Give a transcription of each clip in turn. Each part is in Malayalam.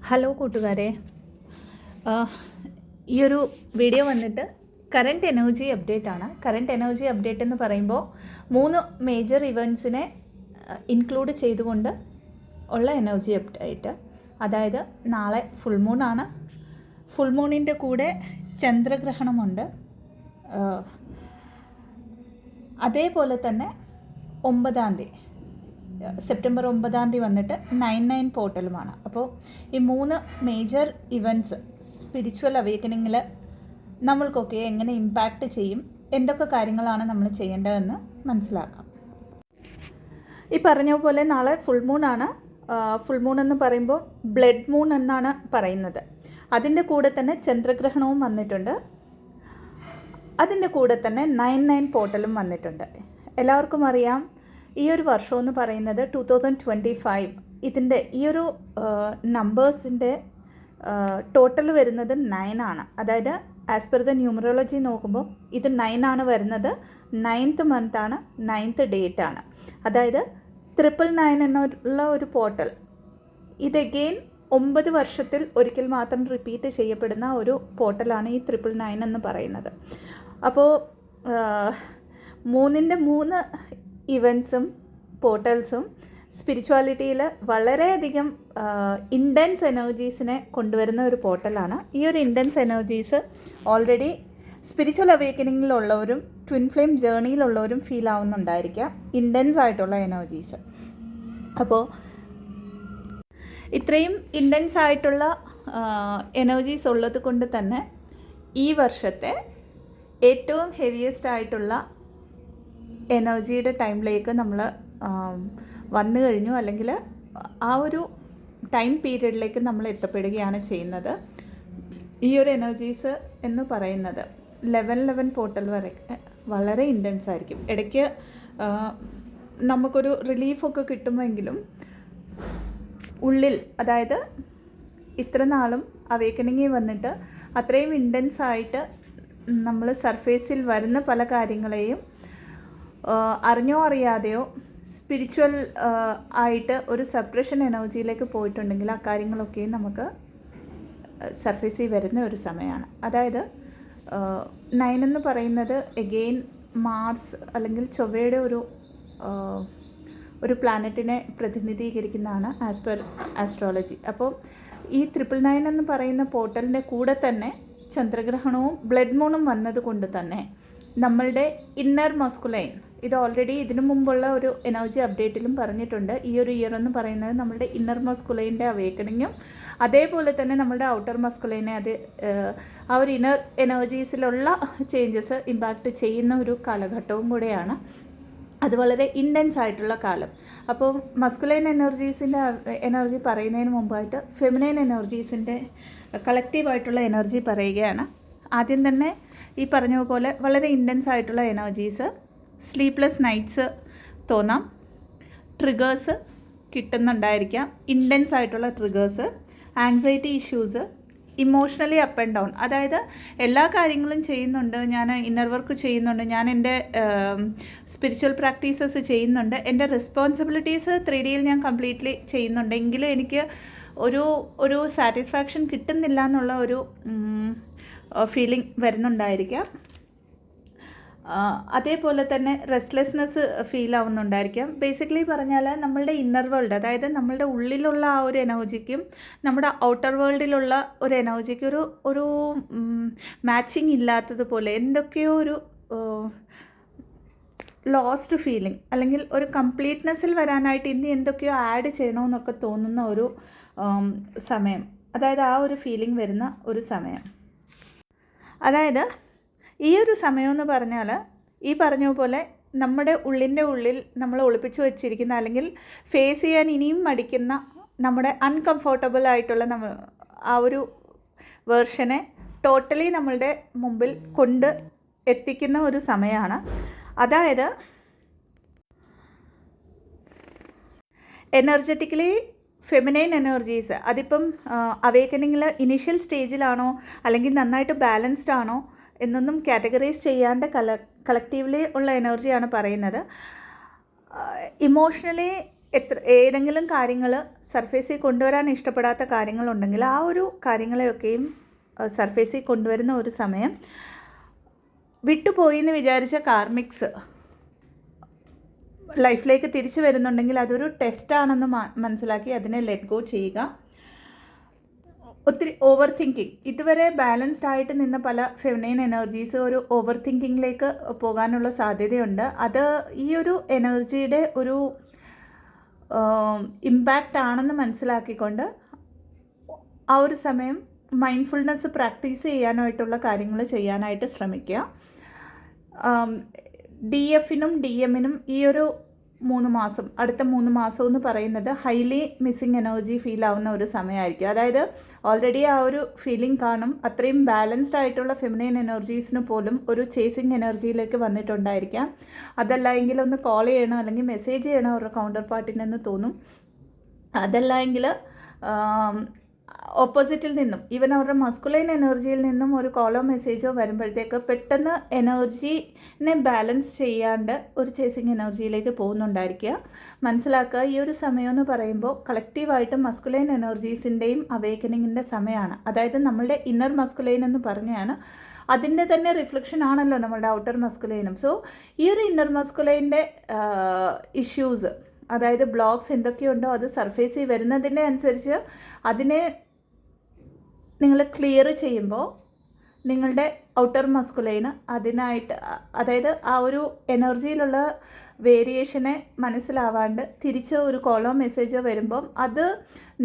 ഹലോ കൂട്ടുകാരെ, ഈ ഒരു വീഡിയോ വന്നിട്ട് കറൻറ്റ് എനർജി അപ്ഡേറ്റ് ആണ്. കറൻറ്റ് എനർജി അപ്ഡേറ്റ് എന്ന് പറയുമ്പോൾ 3 മേജർ ഇവൻറ്റ്സിനെ ഇൻക്ലൂഡ് ചെയ്തുകൊണ്ട് ഉള്ള എനർജി അപ്ഡേറ്റ്. അതായത് നാളെ ഫുൾ മൂണാണ്. ഫുൾ മൂണിൻ്റെ കൂടെ ചന്ദ്രഗ്രഹണമുണ്ട്. അതേപോലെ തന്നെ 9-ാം തീയതി സെപ്റ്റംബർ 9-ാം തീയതി വന്നിട്ട് 9/9 പോർട്ടലുമാണ്. അപ്പോൾ ഈ 3 മേജർ ഇവൻറ്റ്സ് സ്പിരിച്വൽ അവേക്കനിങ്ങിൽ നമ്മൾക്കൊക്കെ എങ്ങനെ ഇമ്പാക്റ്റ് ചെയ്യും, എന്തൊക്കെ കാര്യങ്ങളാണ് നമ്മൾ ചെയ്യേണ്ടതെന്ന് മനസ്സിലാക്കാം. ഈ പറഞ്ഞ പോലെ നാളെ ഫുൾ മൂണാണ്. ഫുൾ മൂൺ എന്ന് പറയുമ്പോൾ ബ്ലഡ് മൂൺ എന്നാണ് പറയുന്നത്. അതിൻ്റെ കൂടെ തന്നെ ചന്ദ്രഗ്രഹണവും വന്നിട്ടുണ്ട്. അതിൻ്റെ കൂടെ തന്നെ 9/9 പോർട്ടലും വന്നിട്ടുണ്ട്. എല്ലാവർക്കും അറിയാം, ഈ ഒരു വർഷം എന്ന് പറയുന്നത് 2025. ഇതിൻ്റെ ഈ ഒരു നമ്പേഴ്സിൻ്റെ ടോട്ടൽ വരുന്നത് 9 ആണ്. അതായത് ആസ് പെർ ദ ന്യൂമറോളജി നോക്കുമ്പോൾ ഇത് 9 ആണ് വരുന്നത്. 9th മന്താണ്, 9th ഡേറ്റ് ആണ്. അതായത് 999 എന്നുള്ള ഒരു പോർട്ടൽ ഇത് അഗെയിൻ 9 വർഷത്തിൽ ഒരിക്കൽ മാത്രം റിപ്പീറ്റ് ചെയ്യപ്പെടുന്ന ഒരു പോർട്ടലാണ് ഈ 999 എന്ന് പറയുന്നത്. അപ്പോൾ 3 ഇവൻറ്റ്സും പോർട്ടൽസും സ്പിരിച്വാലിറ്റിയിൽ വളരെയധികം ഇൻറ്റൻസ് എനർജീസിനെ കൊണ്ടുവരുന്ന ഒരു പോർട്ടലാണ്. ഈ ഒരു ഇൻറ്റൻസ് എനർജീസ് ഓൾറെഡി സ്പിരിച്വൽ അവേക്കനിങ്ങിലുള്ളവരും ട്വിൻ ഫ്ലെയിം ജേർണിയിലുള്ളവരും ഫീൽ ആവുന്നുണ്ടായിരിക്കാം, ഇൻറ്റൻസ് ആയിട്ടുള്ള എനർജീസ്. അപ്പോൾ ഇത്രയും ഇൻറ്റൻസ് ആയിട്ടുള്ള എനർജീസ് ഉള്ളത് കൊണ്ട് തന്നെ ഈ വർഷത്തെ ഏറ്റവും ഹെവിയസ്റ്റ് ആയിട്ടുള്ള എനർജിയുടെ ടൈമിലേക്ക് നമ്മൾ വന്നു കഴിഞ്ഞു, അല്ലെങ്കിൽ ആ ഒരു ടൈം പീരീഡിലേക്ക് നമ്മൾ എത്തപ്പെടുകയാണ് ചെയ്യുന്നത്. ഈ ഒരു എനർജീസ് എന്ന് പറയുന്നത് 11 പോർട്ടൽ വരെ വളരെ ഇൻറ്റൻസ് ആയിരിക്കും. ഇടയ്ക്ക് നമുക്കൊരു റിലീഫൊക്കെ കിട്ടുമെങ്കിലും ഉള്ളിൽ, അതായത് ഇത്ര നാളും അവേക്കനിങ്ങിൽ വന്നിട്ട് അത്രയും ഇൻറ്റൻസ് ആയിട്ട് നമ്മൾ സർഫേസിൽ വരുന്ന പല കാര്യങ്ങളെയും അറിഞ്ഞോ അറിയാതെയോ സ്പിരിച്വൽ ആയിട്ട് ഒരു സപ്രഷൻ എനർജിയിലേക്ക് പോയിട്ടുണ്ടെങ്കിൽ ആ കാര്യങ്ങളൊക്കെ നമുക്ക് സർഫേസിൽ വരുന്ന ഒരു സമയമാണ്. അതായത് 9 എന്ന് പറയുന്നത് എഗെയിൻ മാർസ് അല്ലെങ്കിൽ ചൊവ്വയുടെ ഒരു പ്ലാനറ്റിനെ പ്രതിനിധീകരിക്കുന്നതാണ് ആസ് പെർ ആസ്ട്രോളജി. അപ്പോൾ ഈ 999 എന്ന് പറയുന്ന പോർട്ടലിൻ്റെ കൂടെ തന്നെ ചന്ദ്രഗ്രഹണവും ബ്ലഡ് മൂണും വന്നത് കൊണ്ട് തന്നെ നമ്മളുടെ ഇന്നർ മസ്കുലൈൻ, ഇത് ഓൾറെഡി ഇതിനു മുമ്പുള്ള ഒരു എനർജി അപ്ഡേറ്റിലും പറഞ്ഞിട്ടുണ്ട്. ഈ ഒരു ഇയർ എന്ന് പറയുന്നത് നമ്മളുടെ ഇന്നർ മസ്കുലൈൻ്റെ അവേക്കണിങ്ങും അതേപോലെ തന്നെ നമ്മളുടെ ഔട്ടർ മസ്കുലൈനെ ആ ഒരു ഇന്നർ എനർജീസിലുള്ള ചേഞ്ചസ് ഇമ്പാക്റ്റ് ചെയ്യുന്ന ഒരു കാലഘട്ടവും കൂടെയാണ്. അത് വളരെ ഇൻറ്റൻസ് ആയിട്ടുള്ള കാലം. അപ്പോൾ മസ്കുലൈൻ എനർജി പറയുന്നതിന് മുമ്പായിട്ട് ഫെമിനൈൻ എനർജീസിൻ്റെ കളക്റ്റീവായിട്ടുള്ള എനർജി പറയുകയാണ്. ആദ്യം തന്നെ ഈ പറഞ്ഞ പോലെ വളരെ ഇൻറ്റൻസ് ആയിട്ടുള്ള എനർജീസ്, സ്ലീപ്ലെസ് നൈറ്റ്സ് തോന്നാം, ട്രിഗേഴ്സ് കിട്ടുന്നുണ്ടായിരിക്കാം, ഇൻറ്റൻസ് ആയിട്ടുള്ള triggers, anxiety issues, emotionally up and down. അതായത് എല്ലാ കാര്യങ്ങളും ചെയ്യുന്നുണ്ട്, ഞാൻ ഇന്നർ വർക്ക് ചെയ്യുന്നുണ്ട്, ഞാൻ എൻ്റെ സ്പിരിച്വൽ പ്രാക്ടീസസ് ചെയ്യുന്നുണ്ട്, എൻ്റെ റെസ്പോൺസിബിലിറ്റീസ് 3Dയിൽ ഞാൻ കംപ്ലീറ്റ്ലി ചെയ്യുന്നുണ്ട്, എങ്കിലും എനിക്ക് ഒരു സാറ്റിസ്ഫാക്ഷൻ കിട്ടുന്നില്ല എന്നുള്ള ഒരു ഫീലിംഗ് വരുന്നുണ്ടായിരിക്കാം. അതേപോലെ തന്നെ റെസ്റ്റ്ലെസ്നെസ് ഫീൽ ആവുന്നുണ്ടായിരിക്കാം. ബേസിക്കലി പറഞ്ഞാൽ നമ്മളുടെ ഇന്നർ വേൾഡ്, അതായത് നമ്മളുടെ ഉള്ളിലുള്ള ആ ഒരു എനർജിക്കും നമ്മുടെ ഔട്ടർ വേൾഡിലുള്ള ഒരു എനർജിക്കും ഒരു മാച്ചിങ് ഇല്ലാത്തതുപോലെ എന്തൊക്കെയോ ഒരു ലോസ്റ്റ് ഫീലിംഗ്, അല്ലെങ്കിൽ ഒരു കംപ്ലീറ്റ്നെസ്സിൽ വരാനായിട്ട് ഇനി എന്തൊക്കെയോ ആഡ് ചെയ്യണമെന്നൊക്കെ തോന്നുന്ന ഒരു സമയം, അതായത് ആ ഒരു ഫീലിംഗ് വരുന്ന ഒരു സമയം. അതായത് ഈ ഒരു സമയമെന്ന് പറഞ്ഞാൽ ഈ പറഞ്ഞ പോലെ നമ്മുടെ ഉള്ളിൽ നമ്മൾ ഒളിപ്പിച്ച് വെച്ചിരിക്കുന്ന, അല്ലെങ്കിൽ ഫേസ് ചെയ്യാൻ ഇനിയും മടിക്കുന്ന നമ്മുടെ അൺകംഫോർട്ടബിൾ ആയിട്ടുള്ള ആ ഒരു വേർഷനെ ടോട്ടലി നമ്മളുടെ മുമ്പിൽ കൊണ്ട് എത്തിക്കുന്ന ഒരു സമയമാണ്. അതായത് എനർജറ്റിക്കലി ഫെമിനൈൻ എനർജീസ്, അതിപ്പം അവേക്കനിങ്ങിൽ ഇനീഷ്യൽ സ്റ്റേജിലാണോ അല്ലെങ്കിൽ നന്നായിട്ട് ബാലൻസ്ഡ് ആണോ എന്നൊന്നും കാറ്റഗറൈസ് ചെയ്യാണ്ട് കളക്റ്റീവ്ലി ഉള്ള എനർജിയാണ് പറയുന്നത്. ഇമോഷണലി ഏതെങ്കിലും കാര്യങ്ങൾ സർഫേസിൽ കൊണ്ടുവരാൻ ഇഷ്ടപ്പെടാത്ത കാര്യങ്ങളുണ്ടെങ്കിൽ ആ ഒരു കാര്യങ്ങളെയൊക്കെയും സർഫേസിൽ കൊണ്ടുവരുന്ന ഒരു സമയം. വിട്ടുപോയി എന്ന് വിചാരിച്ച കാർമിക്സ് ലൈഫിലേക്ക് തിരിച്ചു വരുന്നുണ്ടെങ്കിൽ അതൊരു ടെസ്റ്റാണെന്ന് മനസ്സിലാക്കി അതിനെ ലെറ്റ് ഗോ ചെയ്യുക. ഒത്തിരി ഓവർ തിങ്കിങ്, ഇതുവരെ ബാലൻസ്ഡ് ആയിട്ട് നിന്ന പല ഫെമിനൈൻ എനർജീസ് ഒരു ഓവർ തിങ്കിങ്ങിലേക്ക് പോകാനുള്ള സാധ്യതയുണ്ട്. അത് ഈ ഒരു എനർജിയുടെ ഒരു ഇമ്പാക്റ്റ് ആണെന്ന് മനസ്സിലാക്കിക്കൊണ്ട് ആ ഒരു സമയം മൈൻഡ്ഫുൾനെസ് പ്രാക്ടീസ് ചെയ്യാനായിട്ടുള്ള കാര്യങ്ങൾ ചെയ്യാനായിട്ട് ശ്രമിക്കുക. DFനും DM-നും ഈ ഒരു 3 മാസം, അടുത്ത 3 മാസം എന്ന് പറയുന്നത് ഹൈലി മിസ്സിങ് എനർജി ഫീൽ ആവുന്ന ഒരു സമയമായിരിക്കും. അതായത് ഓൾറെഡി ആ ഒരു ഫീലിംഗ് കാണും. അത്രയും ബാലൻസ്ഡ് ആയിട്ടുള്ള ഫെമിനൈൻ എനർജീസിന് പോലും ഒരു ചേസിങ് എനർജിയിലേക്ക് വന്നിട്ടുണ്ടായിരിക്കാം. അതല്ല എങ്കിൽ ഒന്ന് കോൾ ചെയ്യണം അല്ലെങ്കിൽ മെസ്സേജ് ചെയ്യണം അവരുടെ കൗണ്ടർ പാർട്ടിനെന്ന് തോന്നും. അതല്ല എങ്കിൽ ഓപ്പോസിറ്റിൽ നിന്നും ഈവൻ അവരുടെ മസ്കുലൈൻ എനർജിയിൽ നിന്നും ഒരു കോളോ മെസ്സേജോ വരുമ്പോഴത്തേക്ക് പെട്ടെന്ന് എനർജിനെ ബാലൻസ് ചെയ്യാണ്ട് ഒരു ചേസിങ് എനർജിയിലേക്ക് പോകുന്നുണ്ടായിരിക്കുക. മനസ്സിലാക്കുക, ഈ ഒരു സമയം എന്ന് പറയുമ്പോൾ കളക്റ്റീവായിട്ട് മസ്കുലൈൻ എനർജീസിൻ്റെയും അവേക്കനിങ്ങിൻ്റെ സമയമാണ്. അതായത് നമ്മളുടെ ഇന്നർ മസ്കുലൈൻ എന്ന് പറഞ്ഞാണ് അതിൻ്റെ തന്നെ റിഫ്ലക്ഷൻ ആണല്ലോ നമ്മളുടെ ഔട്ടർ മസ്കുലൈനും. സോ ഈ ഒരു ഇന്നർ മസ്കുലൈൻ്റെ ഇഷ്യൂസ്, അതായത് ബ്ലോക്സ് എന്തൊക്കെയുണ്ടോ അത് സർഫേസിൽ വരുന്നതിൻ്റെ അനുസരിച്ച് അതിനെ നിങ്ങൾ ക്ലിയർ ചെയ്യുമ്പോൾ നിങ്ങളുടെ ഔട്ടർ മസ്കുലൈന് അതിനായിട്ട്, അതായത് ആ ഒരു എനർജിയിലുള്ള വേരിയേഷനെ മനസ്സിലാവാണ്ട് തിരിച്ച് ഒരു കോളോ മെസ്സേജോ വരുമ്പം അത്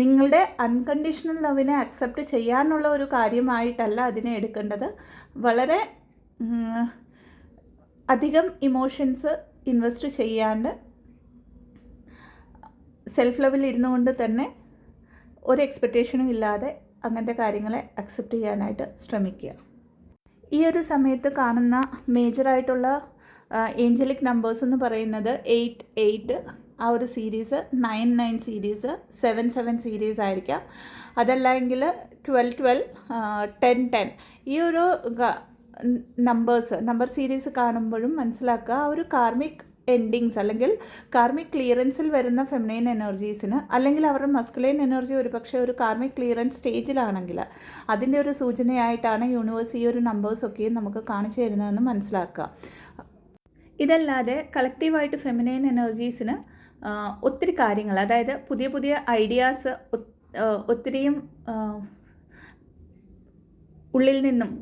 നിങ്ങളുടെ അൺകണ്ടീഷണൽ ലവിനെ അക്സെപ്റ്റ് ചെയ്യാനുള്ള ഒരു കാര്യമായിട്ടല്ല അതിനെ എടുക്കേണ്ടത്. വളരെ അധികം ഇമോഷൻസ് ഇൻവെസ്റ്റ് ചെയ്യാണ്ട് സെൽഫ് ലെവലിൽ ഇരുന്നു കൊണ്ട് തന്നെ ഒരു എക്സ്പെക്റ്റേഷനും ഇല്ലാതെ അങ്ങനത്തെ കാര്യങ്ങളെ അക്സെപ്റ്റ് ചെയ്യാനായിട്ട് ശ്രമിക്കുക. ഈ ഒരു സമയത്ത് കാണുന്ന മേജറായിട്ടുള്ള ഏഞ്ചലിക് നമ്പേഴ്സ് എന്ന് പറയുന്നത് 8 ആ ഒരു സീരീസ്, 9 സീരീസ്, 7 സീരീസ് ആയിരിക്കാം. അതല്ല എങ്കിൽ 12 10 ഈ ഒരു നമ്പർ സീരീസ് കാണുമ്പോഴും മനസ്സിലാക്കുക ആ ഒരു കാർമിക് എൻഡിങ്സ് അല്ലെങ്കിൽ കാർമിക് ക്ലിയറൻസിൽ വരുന്ന ഫെമിനൈൻ എനർജീസിന്, അല്ലെങ്കിൽ അവരുടെ മസ്കുലൈൻ എനർജി ഒരുപക്ഷെ ഒരു കാർമിക് ക്ലിയറൻസ് സ്റ്റേജിലാണെങ്കിൽ അതിൻ്റെ ഒരു സൂചനയായിട്ടാണ് യൂണിവേഴ്സ് ഈ ഒരു നമ്പേഴ്സൊക്കെയും നമുക്ക് കാണിച്ചു തരുന്നതെന്ന് മനസ്സിലാക്കുക. ഇതല്ലാതെ കളക്റ്റീവായിട്ട് ഫെമിനൈൻ എനർജീസിന് ഒത്തിരി കാര്യങ്ങൾ, അതായത് പുതിയ ഐഡിയാസ് ഒത്തിരിയും ഉള്ളിൽ നിന്നും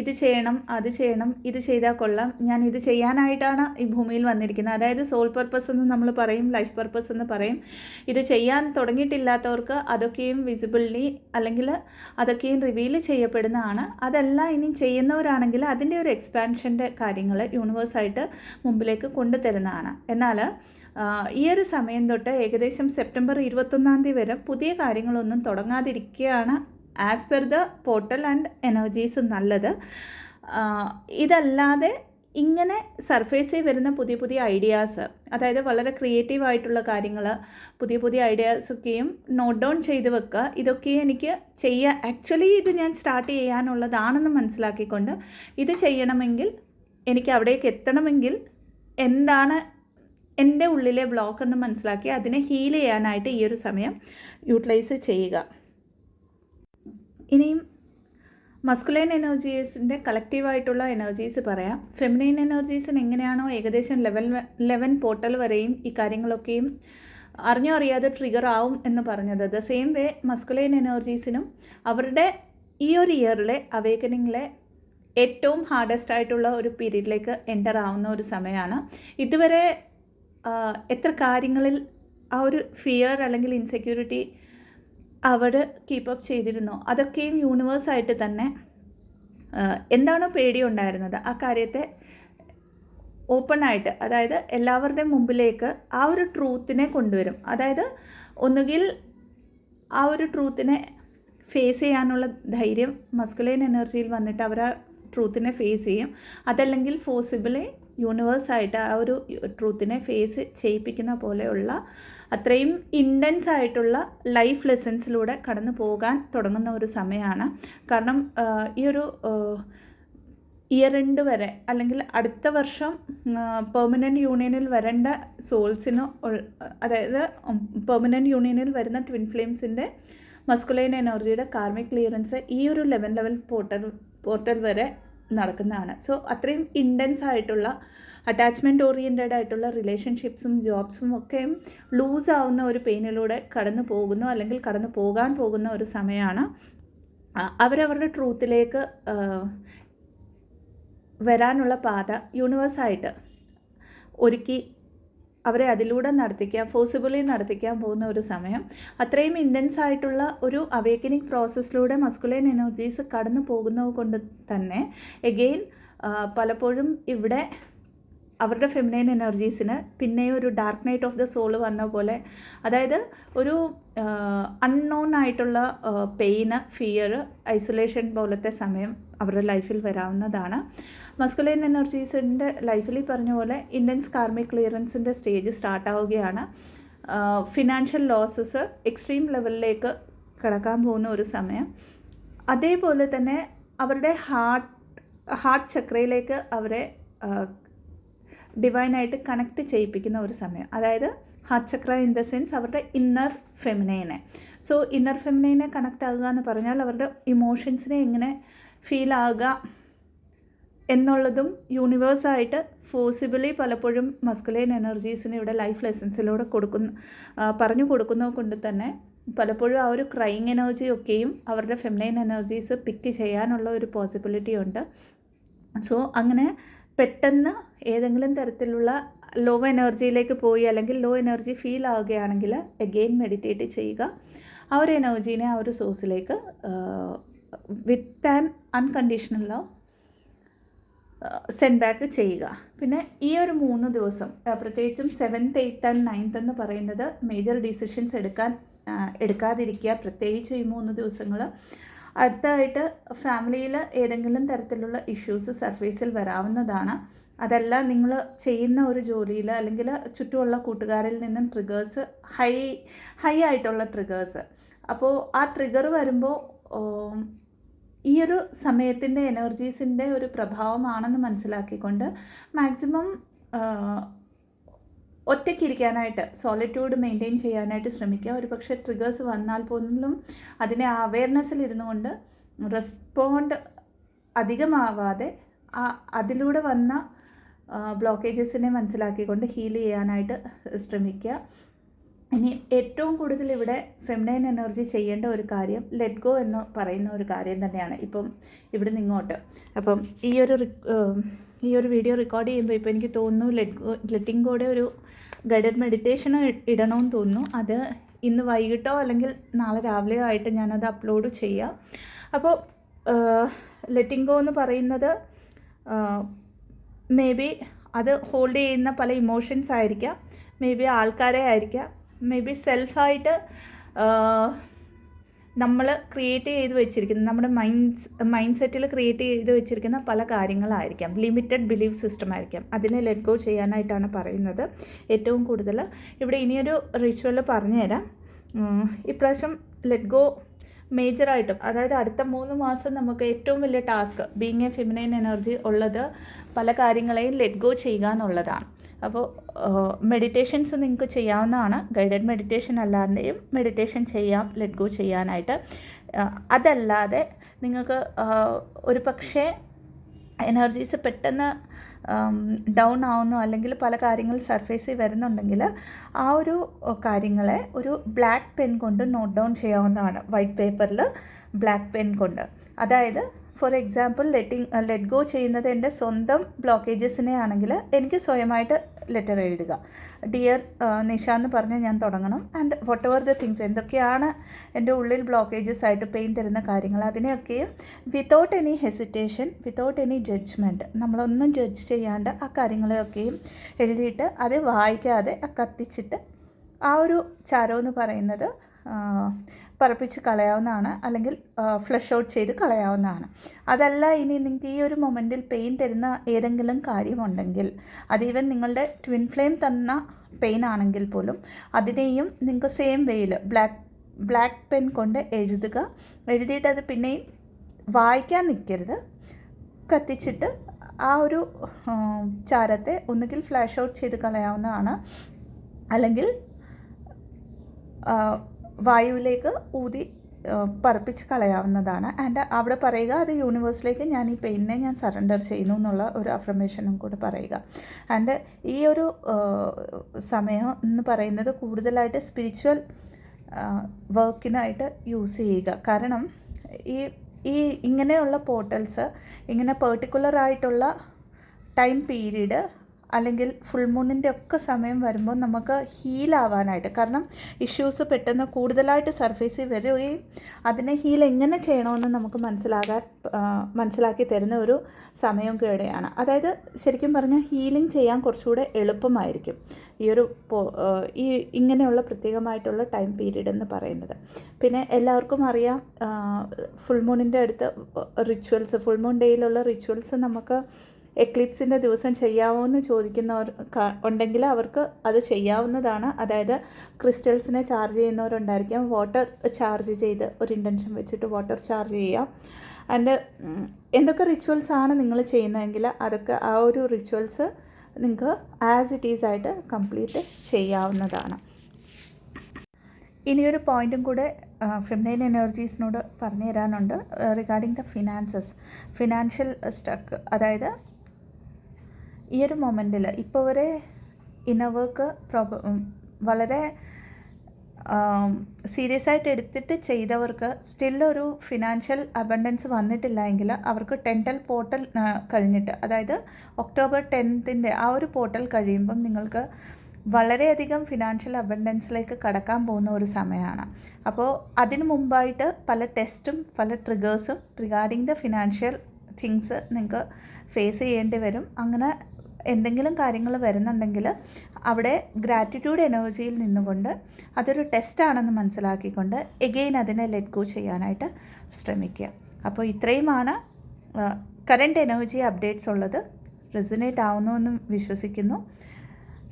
ഇത് ചെയ്യണം, അത് ചെയ്യണം, ഇത് ചെയ്താൽ കൊള്ളാം, ഞാൻ ഇത് ചെയ്യാനായിട്ടാണ് ഈ ഭൂമിയിൽ വന്നിരിക്കുന്നത്. അതായത് സോൾ പർപ്പസ് എന്ന് നമ്മൾ പറയും, ലൈഫ് പർപ്പസ് എന്ന് പറയും. ഇത് ചെയ്യാൻ തുടങ്ങിയിട്ടില്ലാത്തവർക്ക് അതൊക്കെയും വിസിബിളി അല്ലെങ്കിൽ അതൊക്കെയും റിവീൽ ചെയ്യപ്പെടുന്നതാണ്. അതല്ല ഇനി ചെയ്യുന്നവരാണെങ്കിൽ അതിൻ്റെ ഒരു എക്സ്പാൻഷൻ്റെ കാര്യങ്ങൾ യൂണിവേഴ്സായിട്ട് മുമ്പിലേക്ക് കൊണ്ടുതരുന്നതാണ്. എന്നാൽ ഈ ഒരു സമയം തൊട്ട് ഏകദേശം സെപ്റ്റംബർ 21 വരെ പുതിയ കാര്യങ്ങളൊന്നും തുടങ്ങാതിരിക്കുകയാണ് as per the portal and energies നല്ലത്. ഇതല്ലാതെ ഇങ്ങനെ സർഫേസിൽ വരുന്ന പുതിയ ഐഡിയാസ്, അതായത് വളരെ ക്രിയേറ്റീവായിട്ടുള്ള കാര്യങ്ങൾ, പുതിയ ഐഡിയാസൊക്കെയും നോട്ട് ഡൗൺ ചെയ്ത് വെക്കുക. ഇതൊക്കെ എനിക്ക് ആക്ച്വലി ഇത് ഞാൻ സ്റ്റാർട്ട് ചെയ്യാനുള്ളതാണെന്ന് മനസ്സിലാക്കിക്കൊണ്ട് ഇത് ചെയ്യണമെങ്കിൽ, എനിക്ക് അവിടേക്ക് എത്തണമെങ്കിൽ എന്താണ് എൻ്റെ ഉള്ളിലെ ബ്ലോക്ക് എന്ന് മനസ്സിലാക്കി അതിനെ ഹീൽ ചെയ്യാനായിട്ട് ഈ ഒരു സമയം യൂട്ടിലൈസ് ചെയ്യുക. ഇനിയും മസ്കുലൈൻ എനർജീസിൻ്റെ കളക്റ്റീവായിട്ടുള്ള എനർജീസ് പറയാം. ഫെമിനൈൻ എനർജീസിന് എങ്ങനെയാണോ ഏകദേശം ലെവൽ 11 പോർട്ടൽ വരെയും ഈ കാര്യങ്ങളൊക്കെയും അറിഞ്ഞോ അറിയാതെ ട്രിഗർ ആവും എന്ന് പറഞ്ഞത്, ദ സെയിം വേ മസ്കുലൈൻ എനർജീസിനും അവരുടെ ഈ ഒരു ഇയറിലെ അവേക്കനിങ്ങിലെ ഏറ്റവും ഹാർഡസ്റ്റ് ആയിട്ടുള്ള ഒരു പീരീഡിലേക്ക് എൻ്റർ ആവുന്ന ഒരു സമയമാണ്. ഇതുവരെ എത്ര കാര്യങ്ങളിൽ ആ ഒരു ഫിയർ അല്ലെങ്കിൽ ഇൻസെക്യൂരിറ്റി അവർ കീപ്പപ്പ് ചെയ്തിരുന്നു, അതൊക്കെയും യൂണിവേഴ്സായിട്ട് തന്നെ എന്താണോ പേടിയുണ്ടായിരുന്നത് ആ കാര്യത്തെ ഓപ്പണായിട്ട്, അതായത് എല്ലാവരുടെയും മുമ്പിലേക്ക് ആ ഒരു ട്രൂത്തിനെ കൊണ്ടുവരും. അതായത് ഒന്നുകിൽ ആ ഒരു ട്രൂത്തിനെ ഫേസ് ചെയ്യാനുള്ള ധൈര്യം മസ്കുലൈൻ എനർജിയിൽ വന്നിട്ട് അവർ ആ ട്രൂത്തിനെ ഫേസ് ചെയ്യും. അതല്ലെങ്കിൽ ഫോസിബിളി യൂണിവേഴ്സായിട്ട് ആ ഒരു ട്രൂത്തിനെ ഫേസ് ചെയ്യിപ്പിക്കുന്ന പോലെയുള്ള അത്രയും ഇൻറ്റൻസ് ആയിട്ടുള്ള ലൈഫ് ലെസൺസിലൂടെ കടന്നു പോകാൻ തുടങ്ങുന്ന ഒരു സമയമാണ്. കാരണം ഈ ഒരു ഇയർ എൻഡ് വരെ അല്ലെങ്കിൽ അടുത്ത വർഷം പെർമനൻറ്റ് യൂണിയനിൽ വരേണ്ട സോൾസിന്, അതായത് പെർമനൻറ്റ് യൂണിയനിൽ വരുന്ന ട്വിൻ ഫ്ലെയിംസിൻ്റെ മസ്കുലൈൻ എനർജിയുടെ കാർമിക് ക്ലിയറൻസ് ഈ ഒരു ലെവൽ പോർട്ടൽ വരെ നടക്കുന്നതാണ്. സോ അത്രയും ഇൻറ്റൻസ് ആയിട്ടുള്ള അറ്റാച്ച്മെൻറ്റ് ഓറിയൻറ്റഡ് ആയിട്ടുള്ള റിലേഷൻഷിപ്സും ജോബ്സും ഒക്കെയും ലൂസ് ആവുന്ന ഒരു പെയിനിലൂടെ കടന്നു പോകുന്നു അല്ലെങ്കിൽ കടന്നു പോകാൻ പോകുന്ന ഒരു സമയമാണ്. അവരവരുടെ ട്രൂത്തിലേക്ക് വരാനുള്ള പാത യൂണിവേഴ്സായിട്ട് ഒരുക്കി അവരെ അതിലൂടെ ഫോഴ്സിബിളി നടത്തിക്കാൻ പോകുന്ന ഒരു സമയം. അത്രയും ഇൻറ്റൻസ് ആയിട്ടുള്ള ഒരു അവേക്കനിങ് പ്രോസസ്സിലൂടെ മസ്കുലൈൻ എനർജീസ് കടന്നു പോകുന്നത് കൊണ്ട് തന്നെ എഗെയിൻ പലപ്പോഴും ഇവിടെ അവരുടെ ഫെമിനൈൻ എനർജീസിന് പിന്നെയും ഒരു dark night of the soul വന്ന പോലെ, അതായത് ഒരു അൺനോൺ ആയിട്ടുള്ള പെയിന്, ഫിയർ, ഐസൊലേഷൻ പോലത്തെ സമയം അവരുടെ ലൈഫിൽ വരാവുന്നതാണ്. മസ്കുലൈൻ എനർജീസിൻ്റെ ലൈഫിൽ പറഞ്ഞ പോലെ ഇൻറ്റൻസ് കാർമിക് ക്ലിയറൻസിൻ്റെ സ്റ്റേജ് സ്റ്റാർട്ടാവുകയാണ്. ഫിനാൻഷ്യൽ ലോസസ് എക്സ്ട്രീം ലെവലിലേക്ക് കടക്കാൻ പോകുന്ന ഒരു സമയം. അതേപോലെ തന്നെ അവരുടെ ഹാർട്ട് ചക്രയിലേക്ക് അവരെ ഡിവൈനായിട്ട് കണക്റ്റ് ചെയ്യിപ്പിക്കുന്ന ഒരു സമയം. അതായത് heart Chakra in the sense അവരുടെ ഇന്നർ ഫെമിനൈനെ. സോ ഇന്നർ ഫെമിനൈനെ കണക്റ്റ് ആകുക എന്ന് പറഞ്ഞാൽ അവരുടെ ഇമോഷൻസിനെ എങ്ങനെ ഫീൽ ആകുക എന്നുള്ളതും യൂണിവേഴ്സായിട്ട് ഫോഴ്സിബിളി പലപ്പോഴും മസ്കുലൈൻ എനർജീസിന് ഇവിടെ ലൈഫ് ലെസൺസിലൂടെ പറഞ്ഞു കൊടുക്കുന്നത് കൊണ്ട് തന്നെ പലപ്പോഴും ആ ഒരു ക്രൈങ് എനർജിയൊക്കെയും അവരുടെ ഫെമിനൈൻ എനർജീസ് പിക്ക് ചെയ്യാനുള്ള ഒരു പോസിബിലിറ്റി ഉണ്ട്. സോ അങ്ങനെ പെട്ടെന്ന് ഏതെങ്കിലും തരത്തിലുള്ള ലോ എനർജിയിലേക്ക് പോയി അല്ലെങ്കിൽ ലോ എനർജി ഫീൽ ആവുകയാണെങ്കിൽ എഗെയിൻ മെഡിറ്റേറ്റ് ചെയ്യുക. ആ ഒരു എനർജീനെ ആ ഒരു സോഴ്സിലേക്ക് with an unconditional love send back ചെയ്യുക. പിന്നെ ഈ ഒരു 3 ദിവസം പ്രത്യേകിച്ചും 7th, 8th and 9th എന്ന് പറയുന്നത് മേജർ ഡിസിഷൻസ് എടുക്കാതിരിക്കുക. പ്രത്യേകിച്ച് ഈ 3 ദിവസങ്ങൾ. അടുത്തതായിട്ട് ഫാമിലിയിൽ ഏതെങ്കിലും തരത്തിലുള്ള ഇഷ്യൂസ് സർഫേസിൽ വരാവുന്നതാണ്. അതല്ല നിങ്ങൾ ചെയ്യുന്ന ഒരു ജോലിയിൽ അല്ലെങ്കിൽ ചുറ്റുമുള്ള കൂട്ടുകാരിൽ നിന്നും ട്രിഗേഴ്സ് ഹൈ ആയിട്ടുള്ള ട്രിഗേഴ്സ്. അപ്പോൾ ആ ട്രിഗർ വരുമ്പോൾ ഈ ഒരു സമയത്തിൻ്റെ എനർജീസിൻ്റെ ഒരു പ്രഭാവമാണെന്ന് മനസ്സിലാക്കിക്കൊണ്ട് മാക്സിമം ഒറ്റയ്ക്കിരിക്കാനായിട്ട്, സോളിറ്റ്യൂഡ് മെയിൻറ്റെയിൻ ചെയ്യാനായിട്ട് ശ്രമിക്കുക. ഒരു പക്ഷേ ട്രിഗേഴ്സ് വന്നാൽ പോലും അതിനെ അവെയർനെസ്സിലിരുന്നു കൊണ്ട് റെസ്പോണ്ട് അധികമാവാതെ അതിലൂടെ വന്ന ബ്ലോക്കേജസിനെ മനസ്സിലാക്കിക്കൊണ്ട് ഹീൽ ചെയ്യാനായിട്ട് ശ്രമിക്കുക. ഇനി ഏറ്റവും കൂടുതൽ ഇവിടെ ഫെമിനൈൻ എനർജി ചെയ്യേണ്ട ഒരു കാര്യം ലെറ്റ് ഗോ എന്ന് പറയുന്ന ഒരു കാര്യം തന്നെയാണ്. ഇപ്പം ഇവിടെ നിങ്ങോട്ട് അപ്പം ഈ ഒരു വീഡിയോ റെക്കോർഡ് ചെയ്യുമ്പോൾ ഇപ്പോൾ എനിക്ക് തോന്നുന്നു ലെറ്റിംഗ് ഗോയുടെ ഒരു ഗൈഡഡ് മെഡിറ്റേഷൻ ഇടണമെന്ന് തോന്നുന്നു. അത് ഇന്ന് വൈകിട്ടോ അല്ലെങ്കിൽ നാളെ രാവിലെയോ ആയിട്ട് ഞാനത് അപ്ലോഡ് ചെയ്യാം. അപ്പോൾ ലെറ്റിംഗ് ഗോ എന്ന് പറയുന്നത് മേ ബി അത് ഹോൾഡ് ചെയ്യുന്ന പല ഇമോഷൻസ് ആയിരിക്കാം, മേ ബി ആൾക്കാരെ ആയിരിക്കാം, മേ ബി സെൽഫായിട്ട് നമ്മൾ ക്രിയേറ്റ് ചെയ്ത് വെച്ചിരിക്കുന്ന നമ്മുടെ മൈൻഡ് സെറ്റിൽ ക്രിയേറ്റ് ചെയ്ത് വെച്ചിരിക്കുന്ന പല കാര്യങ്ങളായിരിക്കാം, ലിമിറ്റഡ് ബിലീഫ് സിസ്റ്റം ആയിരിക്കാം. അതിനെ ലെറ്റ് ഗോ ചെയ്യാനായിട്ടാണ് പറയുന്നത് ഏറ്റവും കൂടുതൽ. ഇവിടെ ഇനിയൊരു റിച്വൽ പറഞ്ഞുതരാം. ഇപ്രാവശ്യം ലെറ്റ് ഗോ മേജറായിട്ടും, അതായത് അടുത്ത 3 മാസം നമുക്ക് ഏറ്റവും വലിയ task being A feminine energy ഉള്ളത് പല കാര്യങ്ങളെയും ലെറ്റ് ഗോ ചെയ്യുക എന്നുള്ളതാണ്. അപ്പോൾ മെഡിറ്റേഷൻസ് നിങ്ങൾക്ക് ചെയ്യാവുന്നതാണ്. ഗൈഡഡ് മെഡിറ്റേഷൻ അല്ലാതെയും മെഡിറ്റേഷൻ ചെയ്യാം ലെറ്റ് ഗോ ചെയ്യാനായിട്ട്. അതല്ലാതെ നിങ്ങൾക്ക് ഒരു പക്ഷേ എനർജീസ് പെട്ടെന്ന് ഡൗൺ ആവുന്നു അല്ലെങ്കിൽ പല കാര്യങ്ങൾ സർഫേസിൽ വരുന്നുണ്ടെങ്കിൽ ആ ഒരു കാര്യങ്ങളെ ഒരു ബ്ലാക്ക് പെൻ കൊണ്ട് നോട്ട് ഡൗൺ ചെയ്യാവുന്നതാണ്. വൈറ്റ് പേപ്പറിൽ ബ്ലാക്ക് പെൻ കൊണ്ട്. അതായത് ഫോർ എക്സാമ്പിൾ ലെറ്റ് ഗോ ചെയ്യുന്നത് എൻ്റെ സ്വന്തം ബ്ലോക്കേജസിനെ ആണെങ്കിൽ എനിക്ക് സ്വയമായിട്ട് ലെറ്റർ എഴുതുക. ഡിയർ നിഷ എന്ന് പറഞ്ഞ് ഞാൻ തുടങ്ങണം. And whatever the things, എന്തൊക്കെയാണ് എൻ്റെ ഉള്ളിൽ ബ്ലോക്കേജസ് ആയിട്ട് പെയിൻ തരുന്ന കാര്യങ്ങൾ, അതിനെയൊക്കെയും without any hesitation, without any judgement, നമ്മളൊന്നും ജഡ്ജ് ചെയ്യാണ്ട് ആ കാര്യങ്ങളെയൊക്കെയും എഴുതിയിട്ട് അത് വായിക്കാതെ കത്തിച്ചിട്ട് ആ ഒരു ചാരം എന്ന് പറയുന്നത് പറപ്പിച്ച് കളയാവുന്നതാണ്, അല്ലെങ്കിൽ ഫ്ലഷ് ഔട്ട് ചെയ്ത് കളയാവുന്നതാണ്. അതല്ല ഇനി നിങ്ങൾക്ക് ഈ ഒരു മൊമെൻറ്റിൽ പെയിൻ തരുന്ന ഏതെങ്കിലും കാര്യമുണ്ടെങ്കിൽ, അത് ഈവൻ നിങ്ങളുടെ ട്വിൻ ഫ്ലെയിം തന്ന പെയിൻ ആണെങ്കിൽ പോലും അതിനെയും നിങ്ങൾക്ക് സെയിം വേയിൽ ബ്ലാക്ക് പെൻ കൊണ്ട് എഴുതുക. എഴുതിയിട്ട് അത് പിന്നെയും വായിക്കാൻ നിൽക്കരുത്, കത്തിച്ചിട്ട് ആ ഒരു ചാരത്തെ ഒന്നുകിൽ ഫ്ലാഷ് ഔട്ട് ചെയ്ത് കളയാവുന്നതാണ്, അല്ലെങ്കിൽ വായുവിലേക്ക് ഊതി പറപ്പിച്ച് കളയാവുന്നതാണ്. ആൻഡ് അവിടെ പറയുക, അത് യൂണിവേഴ്സിലേക്ക് ഞാൻ ഈ പെയിനിനെ ഞാൻ സറണ്ടർ ചെയ്യുന്നു എന്നുള്ള ഒരു അഫർമേഷനും കൂടെ പറയുക. ആൻഡ് ഈ ഒരു സമയം എന്ന് പറയുന്നത് കൂടുതലായിട്ട് സ്പിരിച്വൽ വർക്കിനായിട്ട് യൂസ് ചെയ്യുക. കാരണം ഈ ഇങ്ങനെയുള്ള പോർട്ടൽസ്, ഇങ്ങനെ പെർട്ടിക്കുലറായിട്ടുള്ള ടൈം പീരീഡ് അല്ലെങ്കിൽ ഫുൾ മൂണിൻ്റെ ഒക്കെ സമയം വരുമ്പോൾ നമുക്ക് ഹീലാവാനായിട്ട്, കാരണം ഇഷ്യൂസ് പെട്ടെന്ന് കൂടുതലായിട്ട് സർഫേസിൽ വരികയും അതിനെ ഹീൽ എങ്ങനെ ചെയ്യണമെന്ന് നമുക്ക് മനസ്സിലാക്കി തരുന്ന ഒരു സമയം കൂടെയാണ്. അതായത് ശരിക്കും പറഞ്ഞാൽ ഹീലിംഗ് ചെയ്യാൻ കുറച്ചുകൂടെ എളുപ്പമായിരിക്കും ഈ ഇങ്ങനെയുള്ള പ്രത്യേകമായിട്ടുള്ള ടൈം പീരീഡ് എന്ന് പറയുന്നത്. പിന്നെ എല്ലാവർക്കും അറിയാം, ഫുൾ മൂണിൻ്റെ അടുത്ത് റിച്വൽസ്, ഫുൾ മൂൺ ഡേയിലുള്ള റിച്വൽസ് നമുക്ക് എക്ലിപ്സിൻ്റെ ദിവസം ചെയ്യാമോ എന്ന് ചോദിക്കുന്നവർ ഉണ്ടെങ്കിൽ അവർക്ക് അത് ചെയ്യാവുന്നതാണ്. അതായത് ക്രിസ്റ്റൽസിനെ ചാർജ് ചെയ്യുന്നവരുണ്ടായിരിക്കാം, വാട്ടർ ചാർജ് ചെയ്ത് ഒരു ഇൻറ്റൻഷൻ വെച്ചിട്ട് വാട്ടർ ചാർജ് ചെയ്യാം. ആൻഡ് എന്തൊക്കെ റിച്വൽസ് ആണ് നിങ്ങൾ ചെയ്യുന്നതെങ്കിൽ അതൊക്കെ ആ ഒരു റിച്വൽസ് നിങ്ങൾക്ക് ആസ് ഇറ്റ് ഈസ് ആയിട്ട് കംപ്ലീറ്റ് ചെയ്യാവുന്നതാണ്. ഇനിയൊരു പോയിൻറ്റും കൂടെ ഫെമിനൈൻ എനർജീസിനോട് പറഞ്ഞു തരാനുണ്ട് റിഗാർഡിങ് ദ ഫിനാൻഷ്യൽ സ്റ്റക്ക്. അതായത് ഈ ഒരു മൊമെൻറ്റിൽ ഇപ്പോൾ വരെ ഇന്നർ വർക്ക് വളരെ സീരിയസ് ആയിട്ട് എടുത്തിട്ട് ചെയ്തവർക്ക് സ്റ്റിൽ ഒരു ഫിനാൻഷ്യൽ അബണ്ടൻസ് വന്നിട്ടില്ല എങ്കിൽ അവർക്ക് 10th പോർട്ടൽ കഴിഞ്ഞിട്ട്, അതായത് October 10th ആ ഒരു പോർട്ടൽ കഴിയുമ്പം നിങ്ങൾക്ക് വളരെയധികം ഫിനാൻഷ്യൽ അബണ്ടൻസിലേക്ക് കടക്കാൻ പോകുന്ന ഒരു സമയമാണ്. അപ്പോൾ അതിന് മുമ്പായിട്ട് പല ടെസ്റ്റും പല ട്രിഗേഴ്സും റിഗാർഡിങ് ദ ഫിനാൻഷ്യൽ തിങ്സ് നിങ്ങൾക്ക് ഫേസ് ചെയ്യേണ്ടി വരും. അങ്ങനെ എന്തെങ്കിലും കാര്യങ്ങൾ വരുന്നുണ്ടെങ്കിൽ അവിടെ ഗ്രാറ്റിറ്റ്യൂഡ് എനർജിയിൽ നിന്നുകൊണ്ട് അതൊരു ടെസ്റ്റാണെന്ന് മനസ്സിലാക്കിക്കൊണ്ട് എഗെയിൻ അതിനെ ലെറ്റ് ഗോ ചെയ്യാനായിട്ട് ശ്രമിക്കുക. അപ്പോൾ ഇത്രയുമാണ് കറൻറ്റ് എനർജി അപ്ഡേറ്റ്സ് ഉള്ളത്. റെസൊനേറ്റ് ആവുന്നു എന്ന് വിശ്വസിക്കുന്നു.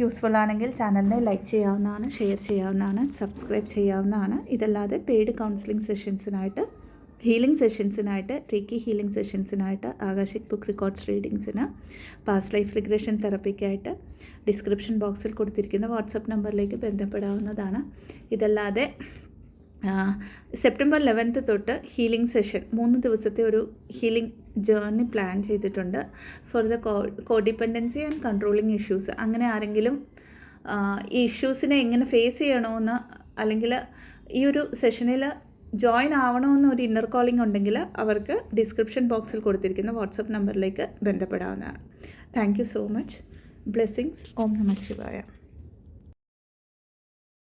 യൂസ്ഫുൾ ആണെങ്കിൽ ചാനലിനെ ലൈക്ക് ചെയ്യാവുന്നതാണ്, ഷെയർ ചെയ്യാവുന്നതാണ്, സബ്സ്ക്രൈബ് ചെയ്യാവുന്നതാണ്. ഇതല്ലാതെ പെയ്ഡ് കൗൺസിലിംഗ് സെഷൻസിനായിട്ട്, ഹീലിംഗ് സെഷൻസിനായിട്ട്, റേക്കി ഹീലിംഗ് സെഷൻസിനായിട്ട്, ആകാശിക് ബുക്ക് റെക്കോർഡ്സ് റീഡിങ്സിന്, പാസ്റ്റ് ലൈഫ് റിഗ്രഷൻ തെറപ്പിക്കായിട്ട് ഡിസ്ക്രിപ്ഷൻ ബോക്സിൽ കൊടുത്തിരിക്കുന്ന വാട്സപ്പ് നമ്പറിലേക്ക് ബന്ധപ്പെടാവുന്നതാണ്. ഇതല്ലാതെ September 11th തൊട്ട് ഹീലിംഗ് സെഷൻ 3 ദിവസത്തെ ഒരു ഹീലിംഗ് ജേർണി പ്ലാൻ ചെയ്തിട്ടുണ്ട് for the codependency and controlling issues. അങ്ങനെ ആരെങ്കിലും ഈ ഇഷ്യൂസിനെ എങ്ങനെ ഫേസ് ചെയ്യണമെന്ന്, അല്ലെങ്കിൽ ഈ ഒരു സെഷനിൽ ജോയിൻ ആവണമെന്ന് ഒരു ഇന്നർ കോളിംഗ് ഉണ്ടെങ്കിൽ അവർക്ക് ഡിസ്ക്രിപ്ഷൻ ബോക്സിൽ കൊടുത്തിരിക്കുന്ന വാട്സപ്പ് നമ്പറിലേക്ക് ബന്ധപ്പെടാവുന്നതാണ്. Thank you so much. Blessings. ഓം നമഃ ശിവായ.